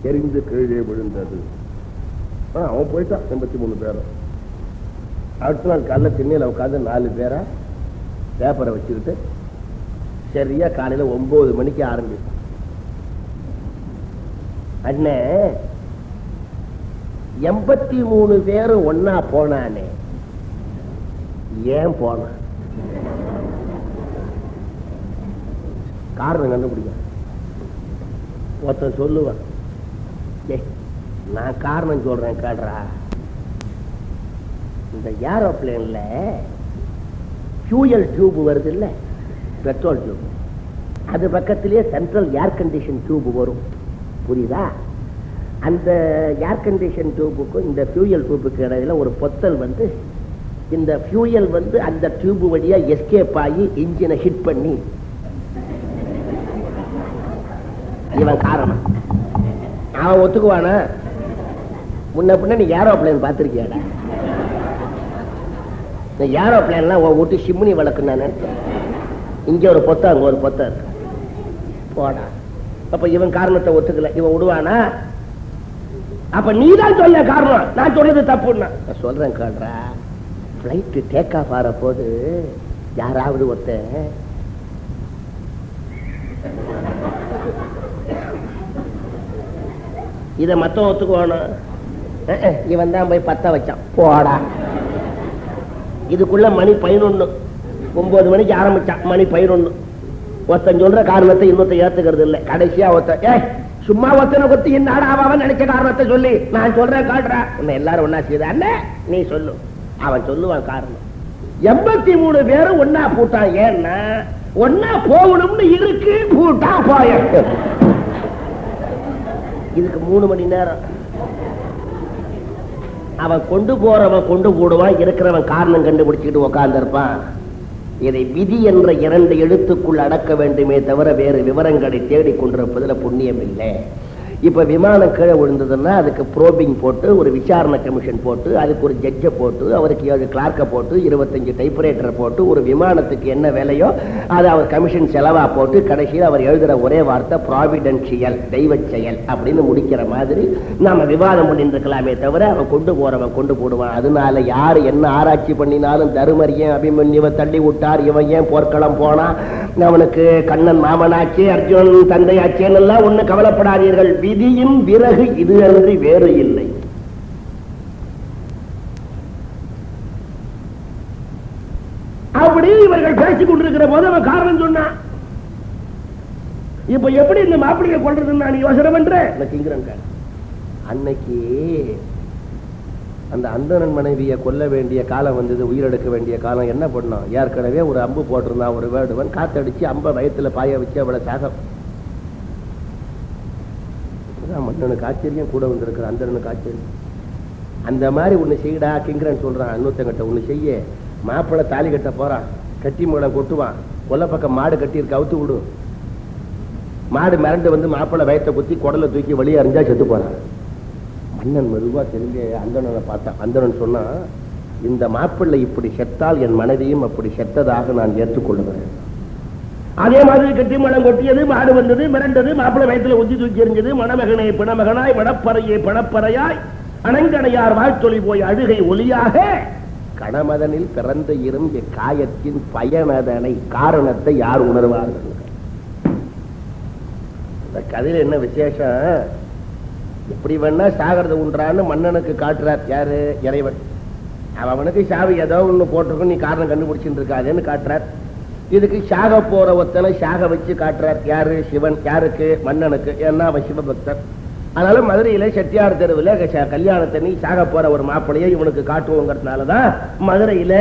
எரிந்து கீழே விழுந்தது. அவன் போயிட்டான் 83 பேரும். அடுத்த நாள் காலைல திண்ணையில உட்காந்து 4 பேரா பேப்பரை வச்சுக்கிட்டு சரியா காலையில 9 மணிக்கு ஆரம்பிப்பான். அண்ணே 83 பேரும் ஒன்னா போனானே, ஏன் போனான்? காரணம் கண்டுபிடிக்க ஒருத்தன் சொல்லுவான், நான் காரணம் சொல்றேன் கேட்றா. இந்த ஏரோப்ளேன்ல ஃபியூயல் டியூப் வருது இல்ல, பெட்ரோல் டியூப், அது பக்கத்திலேயே சென்ட்ரல் ஏர் கண்டிஷன் டியூப் வரும், புரியுதா? அந்த ஏர் கண்டிஷன் டியூபுக்கும் இந்த ஃபியூயல் டியூபுக்கு இடையில ஒரு பொத்தல் வந்து இந்த ஃபியூயல் வந்து அந்த டியூப் வழியா எஸ்கேப் ஆகி இன்ஜினை ஹிட் பண்ணி இவன் காரணம். அவன் ஒத்துக்குவானா? முன்ன பின்ன நீ ஏரோப்ளேன் பார்த்திருக்கியாடா? ஏரோப்ளேன்லாம் விட்டு சிம்னி வளர்க்கு நான் நினைச்சேன். இங்க ஒரு பொத்தம் அங்க ஒரு பொத்தம் இருக்கு போடா. அப்ப இவன் காரணத்தை ஒத்துக்கல, இவன் விடுவானா? அப்ப நீ தான் சொல்ல காரணம், நான் சொல்றது தப்புன்னா. நான் சொல்றேன் கேள்றா, பிளைட் டேக் ஆஃப் ஆற போது யாராவது ஒருத்தன் இத மத்தம் ஒத்துக்குவானும், இவன் தான் போய் 10 வச்சான் போடா. இதுக்குள்ள மணி 11, 9 மணிக்கு ஆரம்பிச்சான், மணி 11. ஒருத்தன் சொல்ற காரணத்தை இன்னொருத்த ஏத்துக்கிறது இல்லை. கடைசியா ஒருத்தன் சும்மா ஒருத்தனை கொத்தி என்னடாவன் நினைச்ச காரணத்தை சொல்லி நான் சொல்றேன் காட்டுற, உன்னை எல்லாரும் ஒன்னா செய்த அண்ணே நீ சொல்லு. அவன் சொல்லுவான் காரணம். 83 பேரும் ஒன்னா பூட்டான், ஏன்னா ஒன்னா போகணும்னு இருக்கு, பூட்டா போய. இதுக்கு 3 மணி நேரம். அவன் கொண்டு போறவன் கொண்டு போடுவான், இருக்கிறவன் காரணம் கண்டுபிடிச்சுக்கிட்டு உக்காந்து இருப்பான். இதை விதி என்ற 2 எழுத்துக்குள் அடக்க வேண்டுமே தவிர வேறு விவரங்களை தேடிக் கொண்டிருப்பதில் புண்ணியம் இல்லை. இப்ப விமானம் கீழே விழுந்ததுன்னா அதுக்கு ப்ரோபிங் போட்டு ஒரு விசாரணை கமிஷன் போட்டு அதுக்கு ஒரு ஜட்ஜை போட்டு அவருக்கு 7 கிளார்க்கை போட்டு 25 டைப்ரைட்டரை போட்டு ஒரு விமானத்துக்கு என்ன வேலையோ அதை அவர் கமிஷன் செலவா போட்டு கடைசியில் அவர் எழுதுற ஒரே வார்த்தை ப்ராவிடென்ஷியல், தெய்வ செயல் அப்படின்னு முடிக்கிற மாதிரி நாம விவாதம் பண்ணிட்டு இருக்கலாமே தவிர அவன் கொண்டு போறவன் கொண்டு போடுவான். அதனால யாரு என்ன ஆராய்ச்சி பண்ணினாலும் தருமர் ஏன் அபிமன்யுவை தள்ளி விட்டார், இவன் ஏன் போர்க்களம் போனா, அவனுக்கு கண்ணன் மாமனாச்சு அர்ஜுனன் தந்தையாச்சேன்னு எல்லாம் ஒண்ணு கவலைப்படாதீர்கள். விதியின் விறகு இது அன்றி வேறு இல்லை. அப்படி இவர்கள் பேசிக் கொண்டிருக்கிற போது அவன் காரணம் சொன்னான். இப்ப எப்படி இந்த மாப்பிள்ளையை கொள்றதுன்னு நான் யோசனை பண்றேன். அன்னைக்கு அந்த அந்தணன் மனைவியை கொல்ல வேண்டிய காலம் வந்தது, உயிரெடுக்க வேண்டிய காலம். என்ன பண்ணோம்? ஏற்கனவே ஒரு அம்பு போட்டிருந்தான் ஒரு வேடுவன், காத்தடிச்சு அம்ப வயத்துல பாய வச்சு அவளை சாக. மன்னனுக்கு ஆச்சரியம், கூட வந்திருக்கிற அந்தணனுக்கு ஆச்சரியம். அந்த மாதிரி ஒண்ணு செய்யடா கிங்கிறன்னு சொல்றான். இன்னொருத்தங்கிட்ட ஒண்ணு செய்ய, மாப்பிள்ளை தாலி கட்ட போறான், கட்டி மூலம் கொட்டுவான், கொல்ல பக்கம் மாடு கட்டி இருக்கு, அவுத்து விடு. மாடு மிரண்டு வந்து மாப்பிள்ளை வயத்தை குத்தி குடலை தூக்கி வழியா அறிஞ்சா செத்து போறான். மன்னன் மெதுவா தெரிஞ்ச அந்தணனை பார்த்தான். அந்தணன் சொன்னா, இந்த மாப்பிள்ளை இப்படி செத்தால் என் மனைவியும் அப்படி செத்ததாக நான் ஏற்றுக்கொள்ளுகிறேன். அதே மாதிரி கட்டி மனம் கொட்டியது, மாடு வந்தது, மிரண்டது, மாப்பிள்ளை வயத்துல உச்சி தூக்கி எறிஞ்சது, மணமகனை பிணமகனாய் மணப்பறையை பணப்பறையாய் அணங்கணையார் வாழ்த்தொழி போய் அழுகை ஒலியாக கணமதனில் பிறந்த இருந்த காயத்தின் பயனதனை காரணத்தை யார் உணர்வார்கள்? இந்த கதையில என்ன விசேஷம்? எப்படி வேணா சாகிறத உண்டான்னு மன்னனுக்கு காட்டுறார். யாரு? இறைவன். அவனுக்கு சாவி ஏதோ ஒண்ணு போட்டிருக்கும், நீ காரணம் கண்டுபிடிச்சுட்டு இருக்காதுன்னு காட்டுறார். இதுக்கு சாக போற ஒத்தனை சாக வச்சு காட்டுறார். யாரு? சிவன். யாருக்கு? மன்னனுக்கு. ஏன்னா அவன் சிவபக்தர். அதனால மதுரையில செட்டியார் தெருவில் கல்யாணத்தண்ணி சாக போற ஒரு மாப்பிள்ளையை இவனுக்கு காட்டுவோங்கிறதுனாலதான் மதுரையில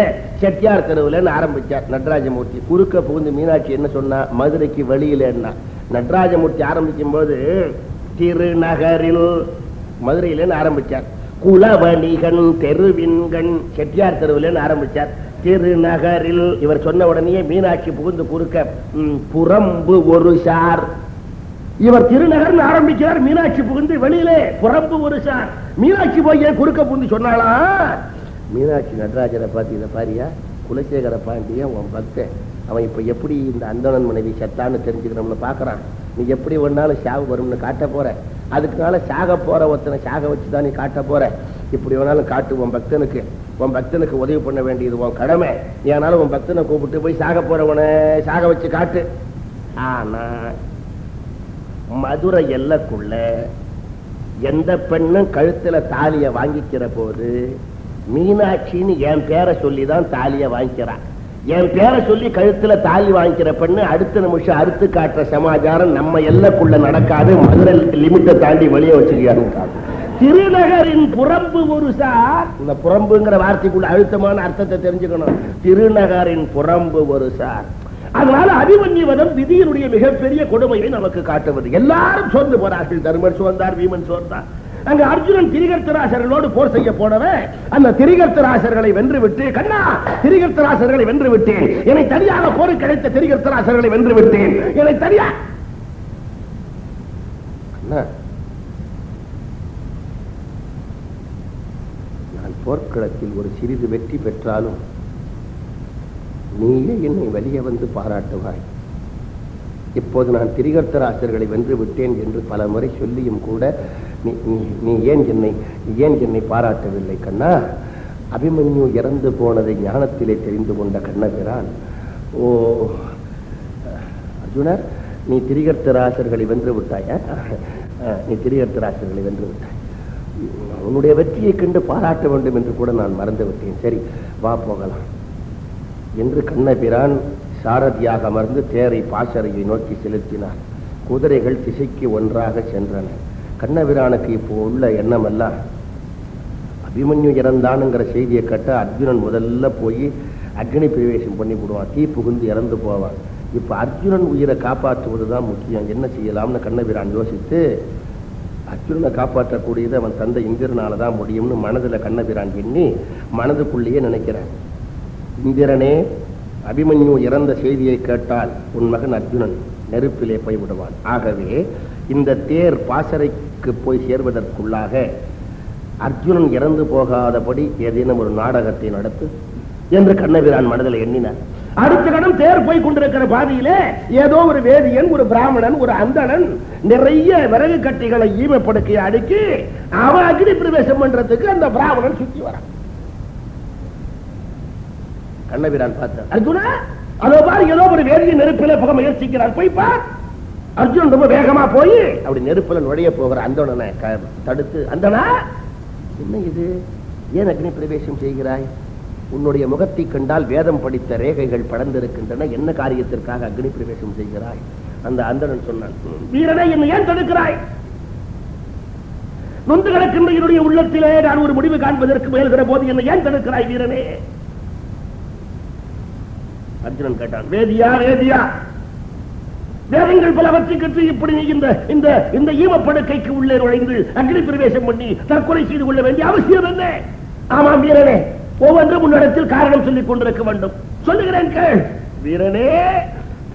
செட்டியார் தெருவில் ஆரம்பிச்சார் நடராஜமூர்த்தி. குறுக்க புகுந்து மீனாட்சி என்ன சொன்னா, மதுரைக்கு வெளியில என்ன. நடராஜமூர்த்தி ஆரம்பிக்கும் போது திருநகரில் மதுரையில ஆரம்பிச்சார். குலவணிகன் தெருவின்கண் செட்டியார் தெருவில் ஆரம்பிச்சார். திருநகரில் இவர் சொன்ன உடனே மீனாட்சி புகுந்து குறுக்க புறம்பு ஒரு சார். இவர் திருநகர் ஆரம்பிக்கிறார், மீனாட்சி புகுந்து வெளியிலே புறம்பு ஒரு சார். மீனாட்சி போய் குறுக்க புகுந்து சொன்னாளா, மீனாட்சி நடராஜரை பார்த்து, இதை பாரியா, குலசேகர பாண்டியன் உன் பக்தன், அவன் இப்ப எப்படி இந்த அந்தணன் மனைவி செத்தான்னு தெரிஞ்சுக்கணும்னு பாக்குறான். நீ எப்படி ஒன்னாலும் சாவு வரும்னு காட்ட போற. அதுக்குனால சாக போற ஒருத்தனை சாக வச்சுதான் நீ காட்ட போற. இப்படி வேணாலும் காட்டு, உன் பக்தனுக்கு உதவி பண்ண வேண்டியது உன் கடமை. ஏனாலும் உன் பக்தனை கூப்பிட்டு போய் சாக போறவனை சாக வச்சு காட்டு. ஆனா மதுரை எல்லைக்குள்ள எந்த பெண்ணும் கழுத்துல தாலிய வாங்கிக்கிற போது மீனாட்சின்னு என் பேரை சொல்லிதான் தாலிய வாங்கிக்கிறான். என் பேரை சொல்லி கழுத்துல தாலி வாங்கிக்கிற பெண்ணு அடுத்த நிமிஷம் அறுத்து காட்டுற சமாச்சாரம் நம்ம எல்லைக்குள்ள நடக்காது. மதுரை லிமிட்டை தாண்டி வெளியே வச்சிருக்காரு. திருநகரின் புறம்பு ஒரு சார். இந்த புறம்புங்கிற வார்த்தைக்குள்ள அழுத்தமான அர்த்தத்தை தெரிஞ்சுக்கணும். திருநகரின் புறம்பு ஒரு சார். அதனால அபிமன்யுவதம் விதியினுடைய மிகப்பெரிய கொடுமையை நமக்கு காட்டுவது. எல்லாரும் சோர்ந்து போறார்கள். தர்மன் சோர்ந்தார், வீமன் சோர்ந்தார். அங்க அர்ஜுனன் திரிகர்த்தராசர்களோடு போர் செய்ய போனவே அந்த திரிகர்த்தராசர்களை வென்று விட்டு, கண்ணா திரிகர்த்தராசர்களை வென்று விட்டேன், என்னை தனியாக போருக்கு கிடைத்த திரிகர்த்தராசர்களை வென்று விட்டேன், என்னை தனியா நான் போர்க்களத்தில் ஒரு சிறிது வெற்றி பெற்றாலும் நீயே என்னை வெளியே வந்து பாராட்டுவாய். இப்போது நான் திரிகர்த்தராசர்களை வென்று விட்டேன் என்று பல முறை சொல்லியும் கூட நீ ஏன் என்னை பாராட்டவில்லை கண்ணா? அபிமன்யு இறந்து போனதை ஞானத்திலே தெரிந்து கொண்ட கண்ணபிரான், ஓ அர்ஜுனர், நீ திரிகர்த்தராசர்களை வென்று விட்டாய், நீ திரிகர்த்தராசர்களை வென்று விட்டாய், உன்னுடைய வெற்றியை கண்டு பாராட்ட வேண்டும் என்று கூட நான் மறந்து விட்டேன். சரி வா போகலாம் என்று கண்ணபிரான் சாரதியாக அமர்ந்து தேரை பாசறையை நோக்கி செலுத்தினார். குதிரைகள் திசைக்கு ஒன்றாக சென்றன. கண்ணபிரானுக்கு இப்போ உள்ள எண்ணம் எல்லாம் அபிமன்யு இறந்தானுங்கிற செய்தியை கேட்ட அர்ஜுனன் முதல்ல போய் அக்னி பிரவேசம் பண்ணி விடுவான், தீ புகுந்து இறந்து போவான். இப்ப அர்ஜுனன் உயிரை காப்பாற்றுவதுதான் முக்கியம். என்ன செய்யலாம்னு கண்ணபிரான் யோசித்து, அர்ஜுனனை காப்பாற்றக்கூடியது அவன் தந்தை இந்திரனாலதான் முடியும்னு மனதுல கண்ணபிரான் எண்ணி மனதுக்குள்ளேயே நினைக்கிறான். இந்திரனே, அபிமன்யு இறந்த செய்தியை கேட்டால் உன் மகன் அர்ஜுனன் நெருப்பிலே போய் விடுவான். ஆகவே இந்த தேர் பாசறைக்கு போய் சேர்வதற்குள்ளாக அர்ஜுனன் இறந்து போகாதபடி ஏதேனும் ஒரு நாடகத்தை நடத்து என்று கண்ணபிரான் மனதில் எண்ணினார். அடுத்த கணம் தேர் போய் கொண்டிருக்கிற பாதியிலே ஏதோ ஒரு வேதியன், ஒரு பிராமணன், ஒரு அந்தணன் நிறைய விறகு கட்டிகளை ஈமப்படுக்கையை அடுக்கி அவன் அக்னி பிரவேசம் பண்றதுக்கு அந்த பிராமணன் சுத்தி வரான். கண்ணபிரான் பார்த்தார், அர்ஜுனா அதோ பாரு, ஏதோ ஒரு வேதியை நெருப்பில போக முயற்சிக்கிறார், போய் பார். அர்ஜுன் ரொம்ப வேகமா போய் அப்படி நெருப்புல நுழைய போகிற அந்தணனை தடுத்து, அந்தனா என்ன இது, ஏன் அக்னி பிரவேசம் செய்கிறாய்? உன்னுடைய முகத்தை கண்டால் வேதம் படித்த ரேகைகள் படர்ந்திருக்கின்றன, என்ன காரியத்திற்காக அக்னி பிரவேசம் செய்கிறாய்? அந்த அந்தணன் சொன்னான், வீரனை என்னை ஏன் தடுக்கிறாய்? நொந்து கிடக்கின்ற என்னுடைய உள்ளத்திலே நான் ஒரு முடிவு காண்பதற்கு முயல்கிற போது என்னை ஏன் தடுக்கிறாய் வீரனே? அர்ஜுனன் கேட்டான், வேதியா வேதியா, வேதங்கள் பலவற்றை கற்று இப்படி இந்த ஈமப்படுக்கைக்கு உள்ளே நுழைந்து அக்னி பிரவேசம் பண்ணி தற்கொலை செய்து கொள்ள வேண்டிய அவசியம் என்ன? ஆமாம் வீரனே, ஒவ்வொன்றும் முன்னிடத்தில் காரணம் சொல்லிக் கொண்டிருக்க வேண்டும். சொல்லுகிறேன் கேள். வீரனே,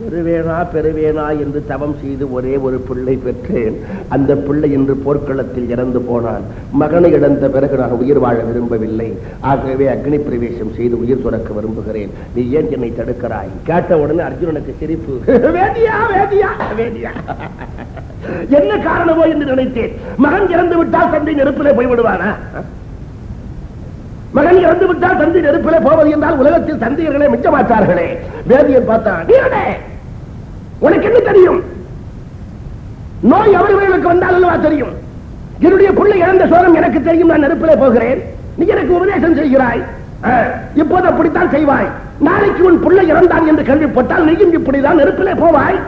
பெறுவேனா என்று தவம் செய்து ஒரே ஒரு பிள்ளை பெற்றேன். அந்த பிள்ளை இன்று போர்க்களத்தில் இறந்து போனான். மகனை இழந்த பிறகு நான் உயிர் வாழ விரும்பவில்லை. ஆகவே அக்னி பிரவேசம் செய்து உயிர் துறக்க விரும்புகிறேன். நீ ஏன் என்னை தடுக்கிறாய்? கேட்ட உடனே அர்ஜுனனுக்கு சிரிப்பு. வேதியா வேதியா வேதியா, என்ன காரணமோ என்று நினைத்தேன். மகன் இறந்து விட்டால் தந்தை நெருப்பிலே போய்விடுவானா? மகன் இறந்து விட்டால் தந்தை நெருப்பிலே போவது என்றால் உலகத்தில் தந்தையர்களே மிச்ச மாட்டார்களே. வேதியன் பார்த்தான், உனக்கு என்ன தெரியும்? நோய் அவர்களுக்கு வந்தால் அல்லவா தெரியும். என்னுடைய பிள்ளை இறந்த சோகம் எனக்கு தெரியும். நான் நெருப்பிலே போகிறேன், நீ எனக்கு உபதேசம் செய்கிறாய். இப்போது அப்படித்தான் செய்வாய். நாளைக்கு உன் பிள்ளை இறந்தான் என்று கேள்விப்பட்டால் நீயும் இப்படிதான் நெருப்பிலே போவாய்.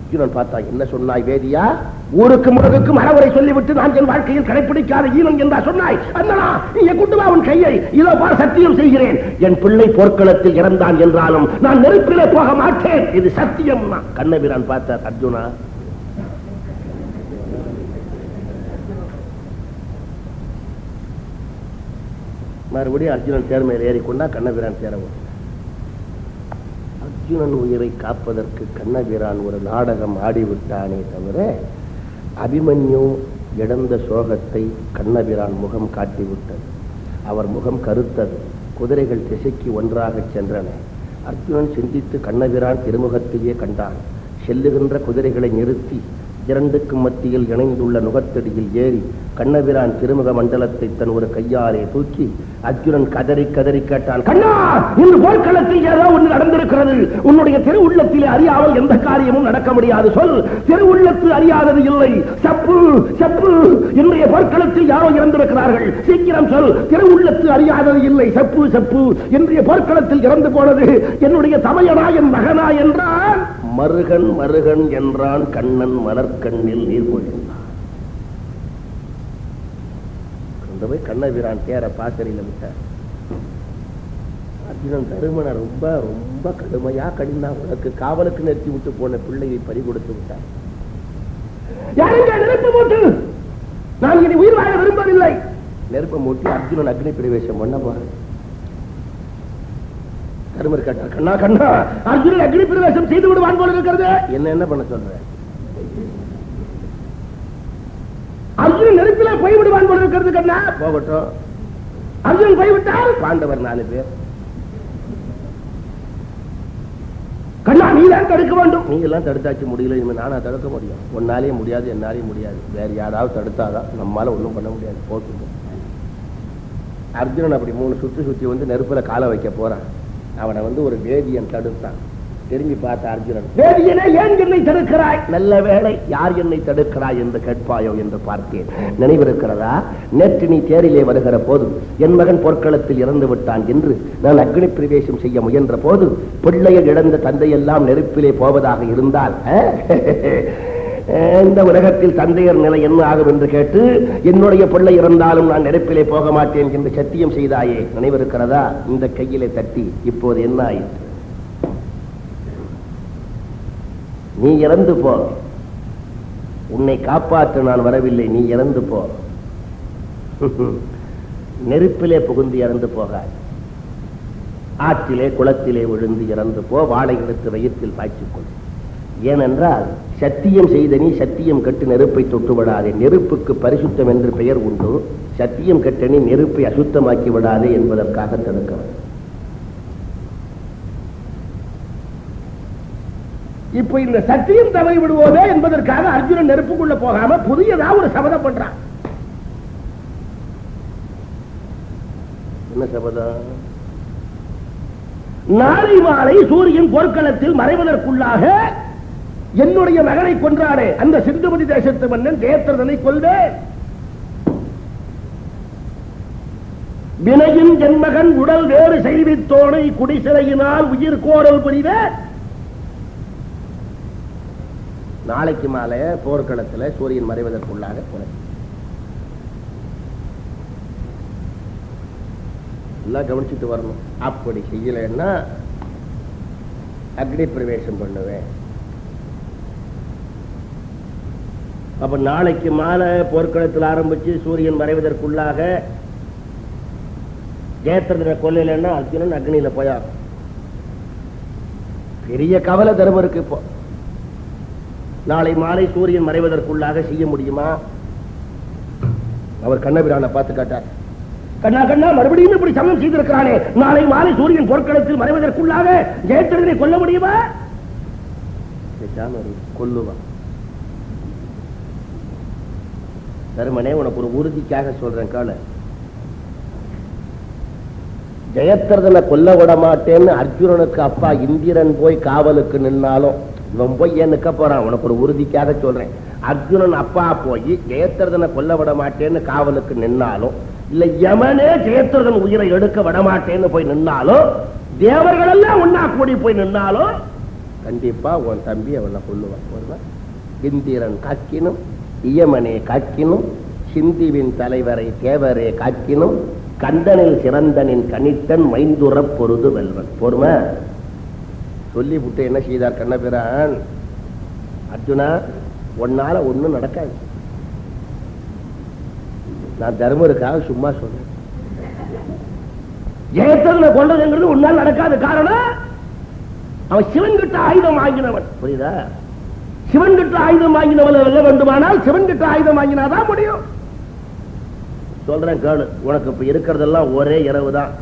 அர்ஜுனன் பார்த்தா, என்ன சொன்னாய் வேதியா? ஊருக்கு முருகுக்கும் அறவுரை சொல்லிவிட்டு நான் என் வாழ்க்கையில் கடைபிடிக்காத ஈனம் என்றா சொன்னாய்? அண்ணா, நீ கொண்டு வா உன் கையை. இதோ பார், சத்தியம் செய்கிறேன், என் பிள்ளை போர்க்களத்தில் இறந்தான் என்றாலும் நான் நெருப்பிலே போக மாட்டேன். இது சத்தியம். கண்ணபிரான் பார்த்தார், அர்ஜுனா மறுபடியும் அர்ஜுனன் சேர்மையில் ஏறிக்கொண்டா கண்ணபிரான் சேரவும். அர்ஜுனன் உயிரை காப்பதற்கு கண்ணபிரான் ஒரு நாடகம் ஆடிவிட்டானே தவிர அபிமன்யு இழந்த சோகத்தை கண்ணபிரான் முகம் காட்டிவிட்டது. அவர் முகம் கருத்தது. குதிரைகள் திசைக்கு ஒன்றாக சென்றன. அர்ஜுனன் சிந்தித்து கண்ணபிரான் திருமுகத்தையே கண்டான். செல்லுகின்ற குதிரைகளை நிறுத்தி இரண்டுக்கும் மத்தியில் இணைந்துள்ள நுகத்தடியில் ஏறி கண்ணபிரான் திருமுக மண்டலத்தை தன் ஒரு கையாலே தூக்கி அர்ஜுனன் கதறி கதறி கேட்டான், கண்ணா, இந்த போர்க்களத்தில் ஏதோ ஒன்று நடந்திருக்கிறது. உன்னுடைய திரு உள்ளத்திலே அறியாமல் எந்த காரியமும் நடக்க முடியாது. சொல், திரு உள்ளத்து அறியாதது இல்லை. சப்பு சப்பு, இன்றைய போர்க்களத்தில் யாரோ இறந்திருக்கிறார்கள். சீக்கிரம் சொல், திரு உள்ளத்து அறியாதது இல்லை. சப்பு சப்பு, இன்றைய போர்க்களத்தில் இறந்து போனது என்னுடைய தமையனா, என் மகனா என்றான். மருகன் மருகன் என்றான். கண்ணன் மலர்கண்ணில் நீர் பொழிந்தான். கொண்டு போய் கண்ணபிரான் தேர பாசறையில விட்டார். அர்ஜுனன் தருமனை ரொம்ப ரொம்ப கடுமையா கடினா, உனக்கு காவலுக்கு நிறுத்தி விட்டு போன பிள்ளையை பறி கொடுத்து விட்டார். நெருப்பு மூட்டு, நான் இனி உயிர் வாழ விரும்பவில்லை. நெருப்பை மூட்டி அர்ஜுனன் அக்னி பிரவேசம் பண்ண போற. தருமர் கேட்டார், கண்ணா கண்ணா, அர்ஜுனன் அக்னி பிரவேசம் செய்து விடுவான் போல இருக்கிறது. என்ன பண்ண சொல்ற? அர்ஜுனன் நெருப்பில போய் விடுவான் போல இருக்கிறது. கண்ணா போகட்டும். அர்ஜுனன் போய்விட்டால் பாண்டவர் 4 பேர். கண்ணா, நீ தான் தடுக்க வேண்டும். நீ எல்லாம் தடுத்தாச்சு முடியல, இனிமே நானா தடுக்க முடியும்? ஒன்னாலே முடியாது, என்னாலே முடியாது. வேற யாராவது தடுத்தாதான், நம்மளால ஒண்ணும் பண்ண முடியாது. போட்டு அர்ஜுனன் அப்படி 3 சுத்தி வந்து நெருப்புல காலை வைக்க போறான். அவனை வந்து ஒரு வேதியன் தடுத்தான். திரும்பி பார்த்த அர்ஜுனன், வேதியனே, ஏன் என்னை தடுக்கிறாய்? நல்ல வேளை, யார் என்னை தடுக்கிறாய் என்று கேட்பாயோ என்று பார்த்தேன். நினைவிருக்கிறதா? நேற்று நீ தேரிலே வருகிற போது என் மகன் போர்க்களத்தில் இறந்து விட்டான் என்று நான் அக்னி பிரவேசம் செய்ய முயன்ற போது பிள்ளையை இழந்த தந்தையெல்லாம் நெருப்பிலே போவதாக இருந்தால் இந்த உலகத்தில் தந்தையர் நிலை என்ன ஆகும் என்று கேட்டு என்னுடைய பிள்ளை இறந்தாலும் நான் நெருப்பிலே போக மாட்டேன் என்று சத்தியம் செய்தாயே, நினைவிருக்கிறதா? இந்த கையிலே தட்டி இப்போது என்ன ஆயிற்று? நீ இறந்து போ, உன்னை காப்பாற்ற நான் வரவில்லை, நீ இறந்து போ. நெருப்பிலே புகுந்து இறந்து போகாய், ஆற்றிலே குளத்திலே விழுந்து இறந்து போ, வாழை எடுத்து வயிற்றில் பாய்ச்சிக்கொள். ஏனென்றால் சத்தியம் செய்த நீ சத்தியம் கட்டு நெருப்பை தொட்டு விடாதே. நெருப்புக்கு பரிசுத்தம் என்று பெயர் உண்டு. சத்தியம் கட்ட நீ நெருப்பை அசுத்தமாக்கி விடாதே என்பதற்காக தடுக்கவன். இப்ப இந்த சத்தியம் தவறி விடுவோதே என்பதற்காக அர்ஜுனன் நெருப்புக்குள்ள போகாம புதியதா ஒரு சபதம் பண்றான். என்ன சபதம்? நாளை மாலை சூரியன் போர்க்களத்தில் மறைவதற்குள்ளாக என்னுடைய மகனை கொன்றானே அந்த சிந்துமதி தேசத்து மன்னன் ஜெயத்ரதனை கொல்வேன். வினையின் ஜென்மகன் உடல் வேறு செய்வித்தோனை குடிசிறையினால் உயிர் கோடல் புரிவேன். நாளைக்கு மாலை போர்க்களத்தில் சூரியன் மறைவதற்குள்ளாக எல்லாம் கவனிச்சுட்டு வரணும். அப்படி செய்யலைன்னா அக்னி பிரவேசம் பண்ணுவேன். அப்ப நாளைக்கு மாலை போர்க்களத்தில் ஆரம்பிச்சு சூரியன் மறைவதற்குள்ளாக ஜெயத்ரதனை கொல்லலைன்னா அர்ஜுனன் அக்னியில போயா. பெரிய கவலை தருமருக்கு. இப்போ நாளை மாலை சூரியன் மறைவதற்குள்ளாக செய்ய முடியுமா? அவர் கண்ணபிரானை பார்த்து கேட்டார், கண்ணா கண்ணா, மறுபடியும் இப்படி சமயம் செய்திருக்கிறானே, நாளை மாலை சூரியன் போர்க்களத்தில் மறைவதற்குள்ளாக ஜெயத்ரதனை கொல்ல முடியுமா? கொல்லுவான். தருமனே, உனக்கு ஒரு உறுதிக்காக சொல்றேன் கால. ஜெயத்ரதனை கொல்ல விட மாட்டேன்னு அர்ஜுனனுக்கு அப்பா இந்திரன் போய் காவலுக்கு நின்னாலும் இவன் போய் ஏன் நிக்க போறான்? உனக்கு ஒரு உறுதிக்காக சொல்றேன். அர்ஜுனன் அப்பா போய் ஜெயத்ரதனை கொல்ல விட மாட்டேன்னு காவலுக்கு நின்னாலும், இல்ல யமனே ஜெயத்ரதன் உயிரை எடுக்க விட மாட்டேன்னு போய் நின்னாலும், தேவர்கள் எல்லாம் ஒன்னா கூடி போய் நின்னாலும் கண்டிப்பா உன் தம்பி அவனை கொல்லுவான். இந்திரன் காக்கினும் இயமனே காக்கினும் சிந்திவின் தலைவரை தேவரே காக்கினும் கண்டனில் சிறந்தனின் கணித்தன் மைந்துர பொருது வெல்வன். பொறுமை சொல்லி விட்டு என்ன செய்தார் கண்ணபிரான்? அர்ஜுனா, உன்னால ஒண்ணும் நடக்காது. நான் தர்மருக்காக சும்மா சொன்னேன். ஜெயத்ரதனை கொண்டதுங்கிறது உன்னால் நடக்காத. காரணம், அவன் சிவன் கிட்ட ஆயுதம் வாங்கினவன். புரியுதா? சிவன் கிட்ட ஆயுதம் வாங்கினவன் வெல்ல வேண்டுமானால் சிவன் கிட்ட ஆயுதம் வாங்கினாதான் முடியும். சொல்றேன் கேளு. உனக்கு இப்ப இருக்கிறதெல்லாம் ஒரே இரவு தான்.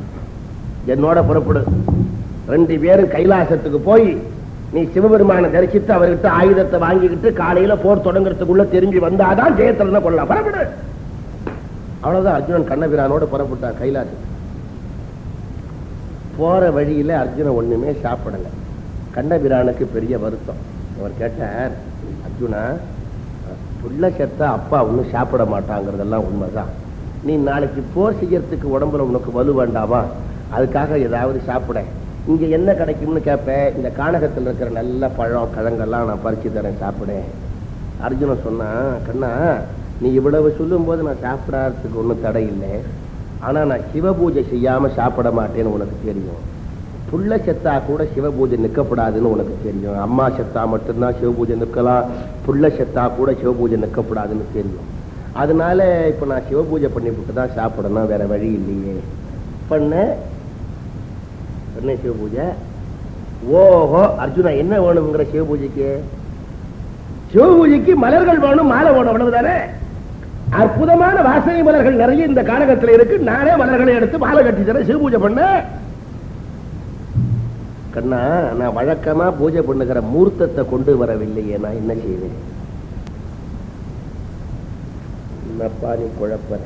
என்னோட புறப்படு. 2 பேரும் கைலாசத்துக்கு போய் நீ சிவபெருமான தரிசித்து அவர்கிட்ட ஆயுதத்தை வாங்கிக்கிட்டு காலையில போர் தொடங்குறதுக்குள்ள திரும்பி வந்தாதான் ஜெயத்திரனை கொள்ளலாம். புறப்படு. அவ்வளவுதான். அர்ஜுனன் கண்ணபிரானோட புறப்பட்டான் கைலாசத்துக்கு. போற வழியில அர்ஜுனன் ஒண்ணுமே சாப்பிடல. கண்ணபிரானுக்கு பெரிய வருத்தம். அவர் கேட்டார், அர்ஜுனா, புள்ள செத்தா அப்பா ஒன்னும் சாப்பிட மாட்டாங்கிறதெல்லாம் உண்மைதான். நீ நாளைக்கு போர் செய்யறதுக்கு உடம்புல உனக்கு வலு வேண்டாமா? அதுக்காக ஏதாவது சாப்பிட. இங்க என்ன கிடைக்கும்னு கேட்பேன். இந்த கானகத்தில் இருக்கிற நல்ல பழம் கிழங்கெல்லாம் நான் பறிச்சு தரேன், சாப்பிட. அர்ஜுனன் சொன்னா, கண்ணா, நீ இவ்வளவு சொல்லும் போது நான் சாப்பிடாததுக்கு ஒன்றும் தடை இல்லை. ஆனா நான் சிவ பூஜை செய்யாம சாப்பிட மாட்டேன்னு உனக்கு தெரியும். புள்ள செத்தா கூட சிவ பூஜை நிற்கப்படாதுன்னு உனக்கு தெரியும். அம்மா செத்தா மட்டும்தான் சிவ பூஜை நிற்கலாம், புள்ள செத்தா கூட சிவ பூஜை நிற்கப்படாதுன்னு தெரியும். அதனால இப்ப நான் சிவ பூஜை பண்ணிவிட்டு தான் சாப்பிடணும், வேற வழி இல்லையே. பண்ண சிவ பூஜை. ஓஹோ, அர்ஜுனா என்ன வேணுங்கிற சிவ பூஜைக்கு? சிவ பூஜைக்கு மலர்கள் வேணும், மாலை வேணும், அவ்வளவுதானே. அற்புதமான வாசனை மலர்கள் நிறைய இந்த கானகத்தில் இருக்கு. நானே மலர்களை எடுத்து மாலை கட்டி தரேன், சிவ பூஜை பண்ண. கண்ணா, நான் வழக்கமா பூஜை பண்ணுகிற மூர்த்தத்தை கொண்டு வரவில்லையே, நான் என்ன செய்வேன்? என்னப்பா நீ குழப்பற?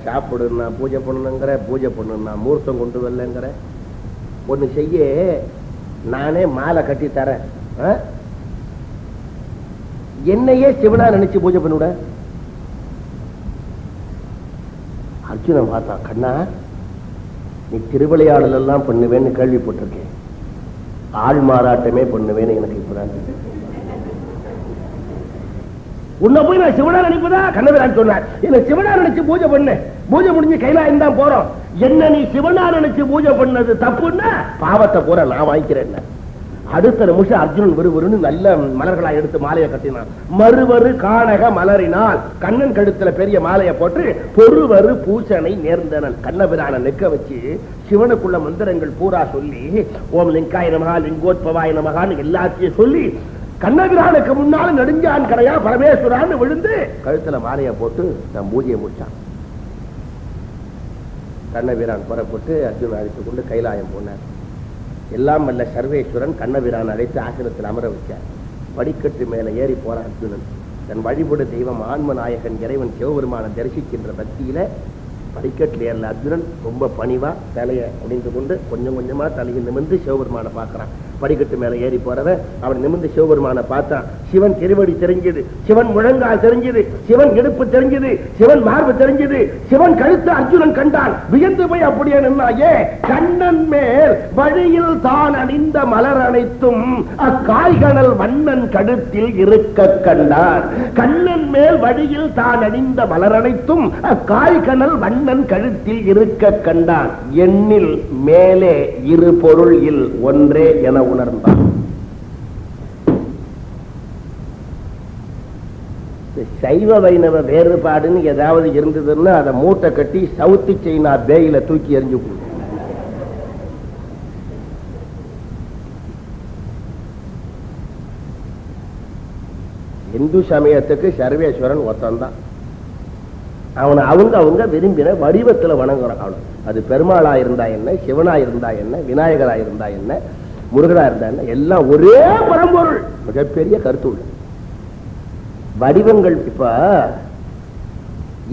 சாப்பிடுன்னா பூஜை பண்ணணுங்கிற, பூஜை பண்ணுன்னா மூர்த்தம் கொண்டு வரலங்கிற. ஒண்ணு செய்ய, நானே மாலை கட்டி தரேன். என்னையே சிவனா நினைச்சு பூஜை பண்ணிவிட. அர்ஜுனன் பார்த்தான். கண்ணா, நீ திருவிளையாடல் எல்லாம் பண்ணுவேன்னு கேள்விப்பட்டிருக்கேன், ஆள் மாறாட்டமே பண்ணுவேன்னு எனக்கு இப்பதான். உன்னை போய் நான் சிவனா நினைப்பதா? கண்ணபிரான் சொன்னார், என்ன சிவனா நினைச்சு பூஜை பண்ணு. பூஜை முடிஞ்சு கைலாயம் தான் போறோம். என்ன நீ சிவனா நினைச்சு பூஜை பண்ணது தப்புன்னா பாவத்தை பூரா நான் வாங்கிக்கிறேன். அடுத்த நிமிஷம் அர்ஜுனன் விறுவிறுன்னு நல்ல மலர்களா எடுத்து மாலையை கட்டினான். மறுவரு கானக மலரினால் கண்ணன் கழுத்துல பெரிய மாலையை போட்டு பொறுவரு பூசனை நேர்ந்தனன். கண்ணபிரான நெக்க வச்சு சிவனுக்குள்ள மந்திரங்கள் பூரா சொல்லி, ஓம் லிங்காய நமகா, லிங்கோத்பவாய நமகான்னு எல்லாத்தையும் சொல்லி கண்ணபிரானுக்கு முன்னாலும் நெடுஞ்சான் கரையா பரமேஸ்வரான்னு விழுந்து கழுத்துல மாலையை போட்டு நான் பூஜையை முடிச்சான். கண்ணபிரான் புறப்பட்டு அர்ஜுன் அழைத்துக் கொண்டு கைலாயம் போனார். எல்லாம் வல்ல சர்வேஸ்வரன் கண்ணபிரான் அழைத்து ஆசனத்தில் அமர வச்சார். படிக்கட்டு மேல ஏறி போற அர்ஜுனன் தன் வழிபடு தெய்வம் ஆன்ம நாயகன் இறைவன் சிவபெருமான தரிசிக்கின்ற பக்தியில படிக்கட்டில் ஏறல அர்ஜுனன் ரொம்ப பணிவா தலையை அணிந்து கொண்டு கொஞ்சம் கொஞ்சமா தலையை நிமிர்ந்து சிவபெருமான பார்க்கிறான். படிக்கட்டு மேல ஏறி போறவன் அவன் நிமிர்ந்து சிவபெருமான பார்த்தான். சிவன் திருவடி தெரிஞ்சது, சிவன் முழங்கால் தெரிஞ்சது, சிவன் இடுப்பு தெரிஞ்சது, சிவன் மார்பு தெரிஞ்சது, சிவன் கழுத்து அர்ஜுனன் கண்டான். வியந்து போய் அப்படியே நின்னாயே. கண்ணன் மேல் வழியில் தான் அணிந்த மலர் அனைத்தும் அக்காய்கணல் வண்ணன் கழுத்தில் இருக்க கண்டான். கண்ணன் மேல் வழியில் தான் அணிந்த மலர் அனைத்தும் அக்காய்கணல் வண்ணன் கழுத்தில் இருக்க கண்டான். எண்ணில் மேலே இரு பொருள் இல் ஒன்றே என உணர்ந்தான். சைவ வைணவ வேறுபாடுன்னு ஏதாவது இருந்ததுன்னா அதை மூட்டை கட்டி சவுத்து சைனா பேயில தூக்கி எறிஞ்சு போடு. இந்து சமயத்துக்கு சர்வேஸ்வரன் ஒருத்தந்தான். அவனை அவங்க விரும்பின வடிவத்தில் வணங்குறான். அது பெருமாளா இருந்தா என்ன, சிவனா இருந்தா என்ன, விநாயகரா இருந்தா என்ன, முருகனா இருந்தா என்ன, எல்லாம் ஒரே பரம்பொருள். மிகப்பெரிய கருத்துள்ள வடிவங்கள். இப்ப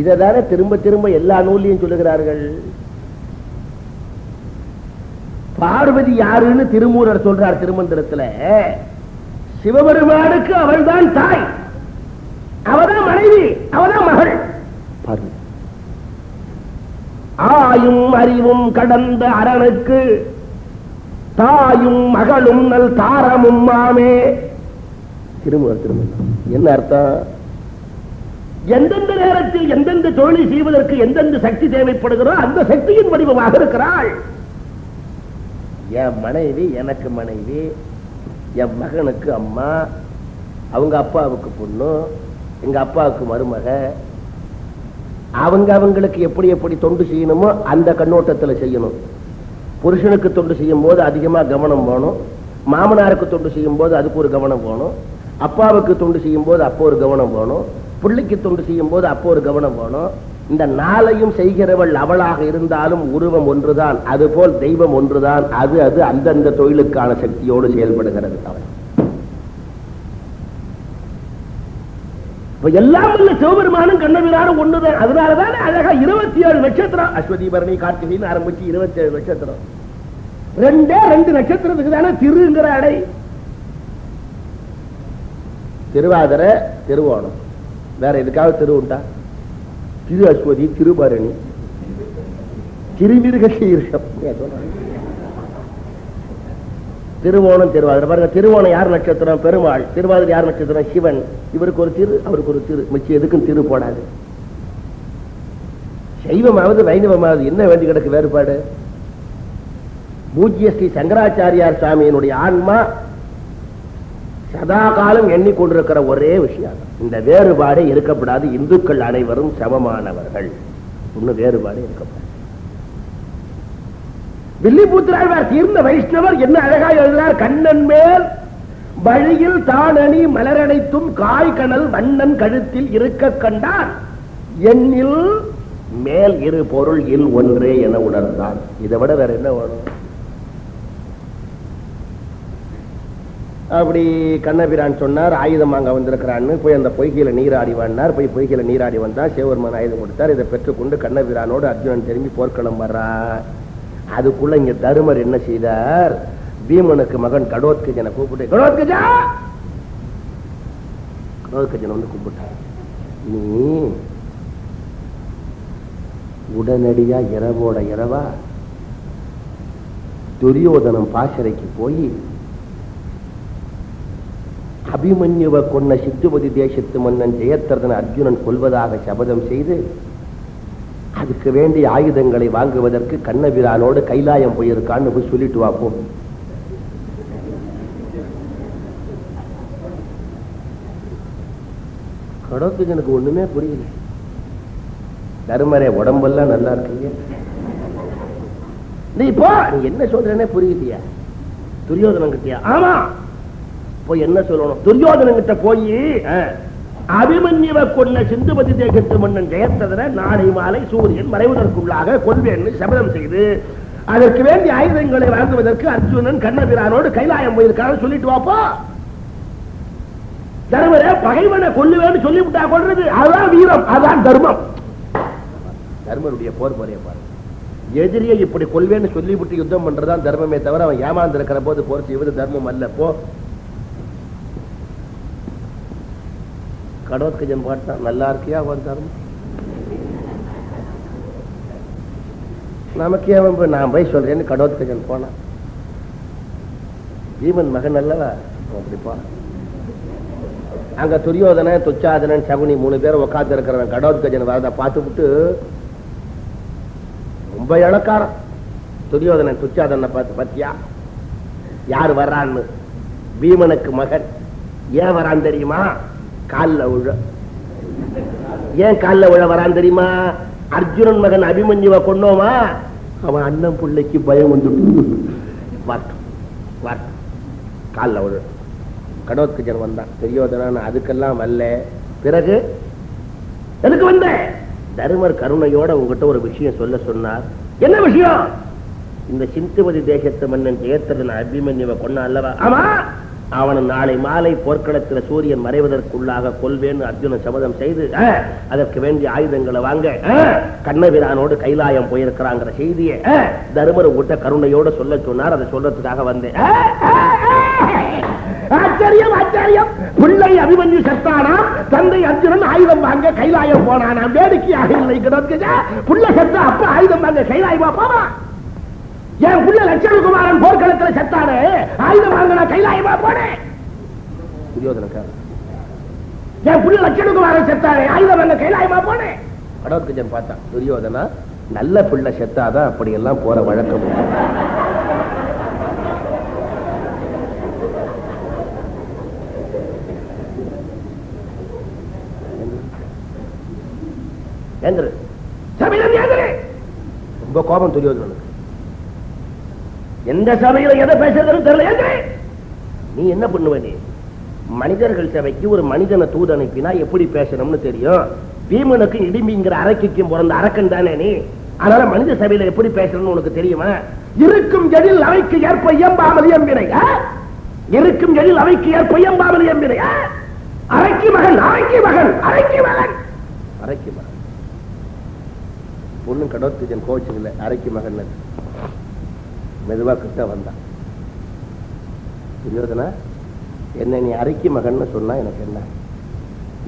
இததான திரும்ப திரும்ப எல்லா நூலையும் சொல்லுகிறார்கள். பார்வதி யாருன்னு திருமூரர் சொல்றார் திருமந்திரத்துல. சிவபெருமானுக்கு அவள்தான் தாய், அவதான் மனைவி, அவதான் மகள். ஆயும் அறிவும் கடந்த அரணுக்கு தாயும் மகளும் நல் தாரமும் மாமே. திருமூலர் திருமணம் என்ன அர்த்தம்? எந்தெந்த நேரத்தில் எந்தெந்த தொழிலை செய்வதற்கு எந்தெந்த சக்தி தேவைப்படுகிறோ அந்த சக்தியின் வடிவமாக இருக்கிறாள். என் மனைவி எனக்கு மனைவி, என் மகனுக்கு அம்மா, அவங்க அப்பாவுக்கு பொண்ணு, எங்க அப்பாவுக்கு மருமக. அவங்களுக்கு எப்படி எப்படி தொண்டு செய்யணுமோ அந்த கண்ணோட்டத்தில் செய்யணும். புருஷனுக்கு தொண்டு செய்யும் போது அதிகமா கவனம் போகணும், மாமனாருக்கு தொண்டு செய்யும் போது அதுக்கு ஒரு கவனம் போகணும், அப்பாவுக்கு தொண்டு செய்யும் போது அப்போ ஒரு கவனம் போகணும், பிள்ளைக்கு தொண்டு செய்யும் போது அப்போ ஒரு கவனம் போகணும், இந்த நாளையும் செய்கிறவள் அவளாக இருந்தாலும் உருவம் ஒன்றுதான், அதுபோல் தெய்வம் ஒன்றுதான். அது அது அந்தந்த தொழிலுக்கான சக்தியோடு செயல்படுகிறது. அவள் எல்லாம் உள்ள சிவபெருமானும் கண்ணபிரானும் ஒண்ணுதான். அதனாலதான் அழகா 27 நட்சத்திரம், அஸ்வதி பரணி கார்த்திகைன்னு ஆரம்பிச்சு 27 நட்சத்திரம். 2 நட்சத்திரத்துக்கு தானே திருங்கிற அடை. திருவாதிரை, திருவோணம், வேற எதுக்காக திரு உண்டா? திரு அஸ்வதி, திருபரணி, திருமிருகசீர்ஷம், திருவோணம், திருவாதிரை. பாருங்க, திருவோணம் யார் நட்சத்திரம்? பெருமாள். திருவாதிரை யார் நட்சத்திரம்? சிவன். இவருக்கு ஒரு திரு, அவருக்கு ஒரு திரு. மிச்சம் எதுக்கும் திரு போடாது. சைவமாவது வைணவமாவது என்ன வேண்டி கிடக்கு வேறுபாடு? பூஜ்ய ஸ்ரீ சங்கராச்சாரியார் சுவாமியினுடைய ஆன்மா சதா காலம் எண்ணிக்கொண்டிருக்கிற ஒரே விஷயம். இந்த வேறுபாடே இருக்கப்படாது. இந்துக்கள் அனைவரும் சமமானவர்கள். ஒன்னும் வேறுபாடு இருக்கப்படாது. வில்லிபுத்திராழ்வார் தீர்ந்த வைஷ்ணவர் என்ன அழகா எழுதினார்? கண்ணன் மேல் வழியில் தானணி மலரடைத்தும் காய்கணல் வண்ணன் கழுத்தில் இருக்க கண்டான், எண்ணில் மேல் இரு பொருள் இல் ஒன்றே என உணர்ந்தான். இதை விட வேற என்ன வேணும்? அப்படி கண்ணபிரான் சொன்னார், ஆயுதம் வாங்க வந்திருக்கிறான்னு. போய் அந்த பொய்கையில நீராடி வந்தார். போய் பொய்கையில நீராடி வந்தா சிவபெருமான் ஆயுதம் கொடுத்தார். இதை பெற்றுக்கொண்டு கண்ணபிரானோடு அர்ஜுனன் திரும்பி போர்க்களம் வர்றார். அதுக்குள்ள இங்க தருமர் என்ன செய்தார்? பீமனுக்கு மகன் கடோத்கஜனை கூப்பிட்டு, கடோத்கஜா, கடோத்கஜனை வந்து கூப்பிட்டார். நீ உடனடியா இரவோட இரவா துரியோதனம் பாசறைக்கு போய் அபிமன்யுவை கொன்ன சித்துபதி தேசத்து மன்னன் ஜெயத்ரதன் அர்ஜுனன் கொல்வதாக சபதம் செய்து அதுக்கு வேண்டிய ஆயுதங்களை வாங்குவதற்கு கண்ணபிரானோடு கைலாயம் போயிருக்கான்னு போய் சொல்லிட்டு வாப்போம். கடோத்கஜனுக்கு ஒண்ணுமே புரியல. தருமரே, உடம்பெல்லாம் நல்லா இருக்கீங்க, நீ போ, நீ என்ன சொல்றேன்னே புரியலையா? துரியோதனன் கிட்டியா? ஆமா, போய் என்ன சொல்லணும்? துரியோதனன் கிட்ட போய் அபிமன்யுவை கொன்ன சிந்துபதி தேசத்து மன்னன் ஜெயத்ரதனை நாளை மாலை சூரியன் மறைவதற்குள்ளாக கொல்வேன்னு சபதம் செய்து அதற்கு வேண்டிய ஆயுதங்களை வாங்குவதற்கு அர்ஜுனன் கண்ணபிரானோடு கைலாயம் போயிருக்கான்னு சொல்லிட்டு வாப்போ. தர்மரே, பகைவனை கொல்லுவேன்னு சொல்லிவிட்டா கொள்றது அதான் வீரம், அதான் தர்மம். தர்மருடைய போர் முறையை பாருங்க. எதிரியை இப்படி கொல்வேன்னு சொல்லிவிட்டு யுத்தம் பண்றதான் தர்மமே தவிர அவன் ஏமாந்து இருக்கிற போது போர் செய்வது தர்மம் அல்ல. போ. கடோத்கஜன் பாட்டான், நல்லா இருக்கியா அவன் தர்மம்? நமக்கே அவன் நான் போய் சொல்றேன்னு கடோத்கஜன் போனான். பீமன் மகன் அல்லவா, அப்படி போனான். அங்க துரியோதனன், துச்சாதனன், சகுனி 3 பேர் உட்கார்ந்து இருக்கிறவன் கடோத்கஜன் வரத பார்த்துவிட்டு ரொம்ப இழக்காரம். துரியோதனன் துச்சாதனை பார்த்து, பத்தியா யார் வர்றான்னு? பீமனுக்கு மகன். ஏன் வரான் தெரியுமா? கால்ல உழ. ஏன் கால்ல உழ வரான் தெரியுமா? அர்ஜுனன் மகன் அபிமன்யுவை கொன்னோமா, அவன் அண்ணன் பிள்ளைக்கு பயம் வந்துட்டு கால்ல உழ. கடோத்கஜன் வந்தான். துரியோதனன் அதுக்கெல்லாம் வரல. பிறகு எதுக்கு வந்த? தருமர் கருணையோட உங்ககிட்ட ஒரு விஷயம் சொல்ல சொன்னார். என்ன விஷயம்? இந்த சிந்துபதி தேசத்து மன்னன் ஜெயத்ரதன் அபிமன்யுவை கொன்னா அல்லவா? ஆமா, அவன் நாளை மாலை போர்க்களத்தில் சூரியன் மறைவதற்குள்ளாக கொல்வேன்னு அர்ஜுனன் சபதம் செய்து அதற்கு வேண்டிய ஆயுதங்களை வாங்க கண்ணபிரானோடு கைலாயம் போயிருக்கிறாங்கிற செய்தியை தருமர் உங்ககிட்ட கருணையோட சொல்ல சொன்னார். அதை சொல்றதுக்காக வந்தேன். ஆச்சரியம், ஆச்சரியம். பிள்ளை அபிமன்யு செத்தானா, தந்தை அர்ஜுனன் ஆயுதம் வாங்க கைலாயம் போனானா? வேடிக்கையாக இல்லை கடோத்கஜா? புள்ள செத்தா அப்ப ஆயுதம் வாங்க கைலாயமா போவா? என் புள்ள லட்சுமணகுமாரன் போர்க்களத்தில் செத்தானே, ஆயுதம் வாங்கினா கைலாயமா போனேன்? துரியோதனன், என் புள்ள லட்சுமணகுமாரன் செத்தானே, ஆயுதம் வாங்க கைலாயமா போனேன்? கடோத்கஜன் பார்த்தான், துரியோதனா நல்ல பிள்ளை செத்தாதான் அப்படி எல்லாம் போற வழக்கம். ரொம்ப கோபம் துரியோதனனுக்கு. எந்த சபையில எதை பேசுறதுன்னு தெரியல. நீ என்ன பண்ணுவ? நீ மனிதர்கள் சபைக்கு ஒரு மனிதனை தூது அனுப்பினா எப்படி பேசணும்னு தெரியும். பீமனுக்கு இடிமிங்கிற அரக்கிக்கும் பிறந்த அரக்கன் தானே நீ. அதனால மனித சபையில எப்படி பேசணும்னு உனக்கு தெரியுமா? இருக்கும் எழில் அவைக்கு ஏற்ப இயம்பாமல் இயம்பினை, இருக்கும் எழில் அவைக்கு ஏற்ப இயம்பாமல் இயம்பினை. அரைக்கி மகன், அரைக்கி மகன், அரைக்கி மகன், அரைக்கி மகன். பொண்ணு கடோத்கஜன் கோச்சுக்கல, அரைக்கி மகன். மெதுவா கிட்ட வந்தான். துரியோதனா, என்ன நீ அரைக்கி மகன் சொன்னா எனக்கு என்ன?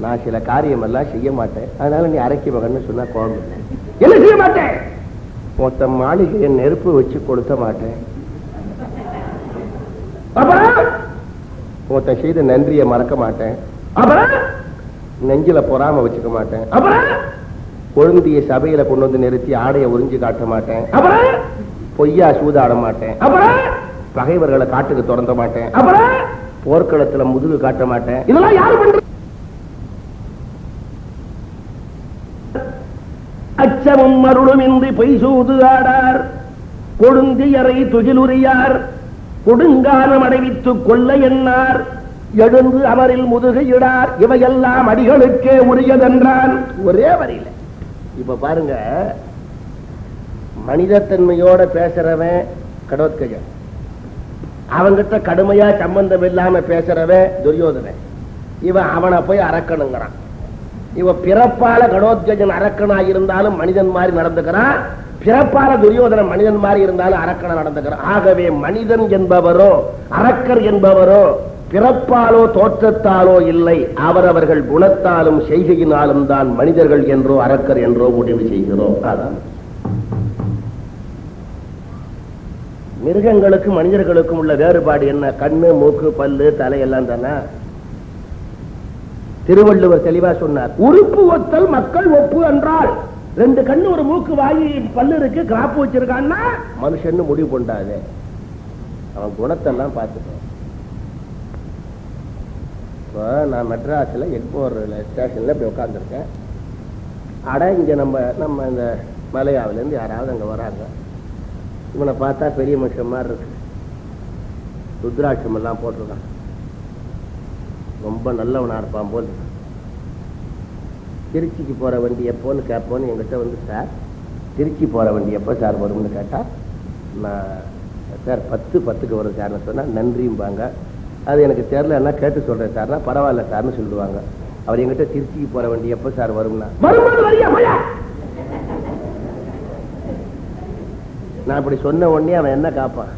நான் சில காரியம் எல்லாம் செய்ய மாட்டேன், அதனால நீ அரைக்கி மகன் சொன்னா கோபம் என்ன செய்ய மாட்டேன்? மொத்த மாளிகையை நெருப்பு வச்சு கொளுத்த மாட்டேன், மொத்த செய்த நன்றியை மறக்க மாட்டேன், நெஞ்சில பொறாம வச்சுக்க மாட்டேன், கொழுந்திய சபையில கொண்டு வந்து நிறுத்தி ஆடையை உறிஞ்சு காட்ட மாட்டேன், பொய்யா சூதாட மாட்டேன், பகைவர்களை காட்டுக்கு திறந்த மாட்டேன், போர்க்களத்துல முதுகு காட்ட மாட்டேன். இதெல்லாம் யாரு பண்ற? அச்சமும் அருளும் இன்றி பொய் சூது ஆடார், கொழுந்தியரை துகிலுரியார், கொடுங்காலம் அடைவித்து கொல்ல எண்ணார், எழுந்து அவரில் முதுகையிடார், இவையெல்லாம் அடிகளுக்கே உரியதென்றான். ஒரே வரியில. இப்ப பாருங்க, மனிதத்தன்மையோட பேசுறவன் கடோத்கஜன், அவங்கிட்ட கடுமையா சம்பந்தம் இல்லாம பேசுறவன் துரியோதனன். இவன் அவனை போய் அரக்கணுங்கிறான். இவ பிறப்பால கடோத்கஜன் அரக்கனா இருந்தாலும் மனிதன் மாதிரி நடந்துக்கிறான், பிறப்பால துரியோதனன் மனிதன் மாதிரி இருந்தாலும் அரக்கனா நடந்துக்கிறான். ஆகவே மனிதன் என்பவரோ அரக்கர் என்பவரோ பிறப்பாலோ தோற்றத்தாலோ இல்லை, அவரவர்கள் குணத்தாலும் செய்கையினாலும் தான் மனிதர்கள் என்றோ அரக்கர் என்றோ முடிவு செய்கிறோம். அதான் மிருகங்களுக்கும் மனிதர்களுக்கும் உள்ள வேறுபாடு என்ன? கண்ணு, மூக்கு, பல்லு, தலை எல்லாம் தானே. திருவள்ளுவர் தெளிவா சொன்னார், உறுப்பு ஒத்தல் மக்கள் ஒப்பு என்றால். ரெண்டு கண்ணு, ஒரு மூக்கு, வாயி, பல்லு இருக்கு, கிராப்பு வச்சிருக்கான்னா மனுஷன் முடிவு கொண்டாது. அவன் குணத்தெல்லாம் பார்த்துட்டோம். இப்போ நான் மெட்ராஸ்ல எக்மோர் ஸ்டேஷன்ல போய் உட்காந்துருக்கேன். அட இங்க நம்ம இந்த மலையாவில இருந்து யாராவது அங்க வராங்க. இவனை பார்த்தா பெரிய மனுஷன் மாதிரி இருக்கு, ருத்ராட்சம் எல்லாம் போட்டிருக்கான், ரொம்ப நல்லவனா இருப்பான் போல். திருச்சிக்கு போற வண்டி எப்போன்னு கேட்போன்னு என்கிட்ட வந்து, சார் திருச்சி போற வண்டி எப்போ சார் வரும்னு கேட்டா, நான் சார் 10:10 வரும் சார்னு சொன்னா நன்றியும்பாங்க. அது எனக்கு தெரியல, என்ன கேட்டு சொல்றேன் சார்னா பரவாயில்ல சார்னு சொல்லுவாங்க. அவர் என்கிட்ட திருச்சிக்கு போற வண்டி எப்போ சார் வரும்னா, நான் இப்படி சொன்ன உடனே அவன் என்ன காப்பான்,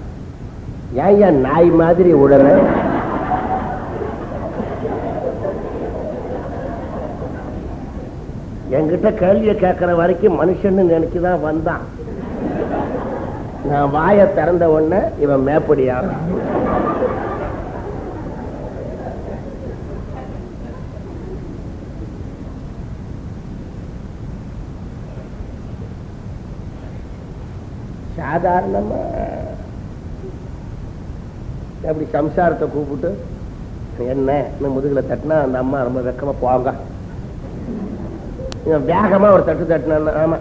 ஏன் நாய் மாதிரி உடற, என்கிட்ட கேள்வியை கேட்கிற வரைக்கும் மனுஷன்னு நினைச்சுதான் வந்தான். நான் வாயை திறந்த உடனே இவன் மேப்படியான. சாதாரணமா அப்படி சம்சாரத்தை கூப்பிட்டு என்ன முதுகுல தட்டினா அந்த அம்மா ரொம்ப வெக்கமா போவாங்க. வேகமா ஒரு தட்டு தட்டினா, ஆமா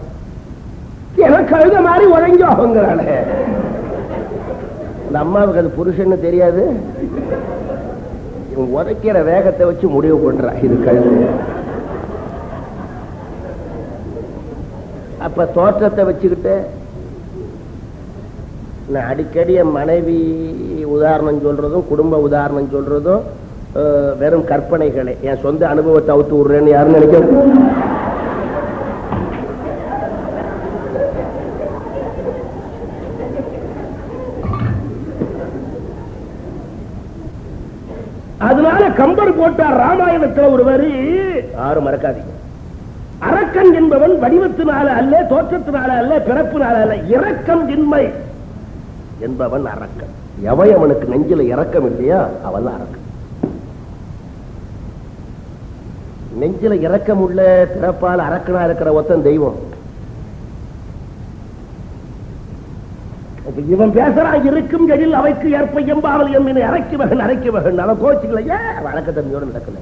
எனக்கு கழுத மாதிரி உழைஞ்சோங்கிறாளே. அந்த அம்மாவுக்கு அது புருஷன்னு தெரியாது, இவன் உதைக்கிற வேகத்தை வச்சு முடிவு பண்றா இது கழுது. அப்ப தோற்றத்தை வச்சுக்கிட்டு நான் அடிக்கடி என் மனைவி உதாரணம் சொல்றதும் குடும்ப உதாரணம் சொல்றதும் வெறும் கற்பனைகளே. என் சொந்த அனுபவத்தை அவுத்து விடுறேன்னு யாரும் நினைக்க. அதனால கம்பர் போட்டார் ராமாயணத்தில் ஒரு வரி, யாரும் மறக்காதீங்க. அரக்கன் என்பவன் வடிவத்தினால அல்ல, தோற்றத்தினால அல்ல, பிறப்பினால அல்ல, இரக்கம் இன்மை என்பவன் அரக்கன். எவன் அவனுக்கு நெஞ்சில இரக்கம் இல்லையா அவன் அரக்கன். நெஞ்சில இரக்கம் உள்ள பிறப்பால் அரக்கனா இருக்கிற ஒத்தன் தெய்வம். இவன் பேசுறான், இருக்கும் எழில் அவைக்கு ஏற்ப எம்பாவல் எம்மினை அரைக்கு மகன் அரைக்கு மகன். அவன் கோச்சுக்கலையே, வழக்கத்தன்மையோடு நடக்கல.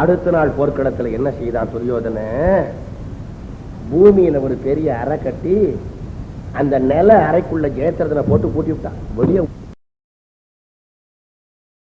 அடுத்த நாள் போர்க்களத்துல என்ன செய்தான் துரியோதன, பூமியில ஒரு பெரிய அறை கட்டி அந்த நில அறைக்குள்ள ஜெயத்ரதனை போட்டு பூட்டி விட்டான். வெளியே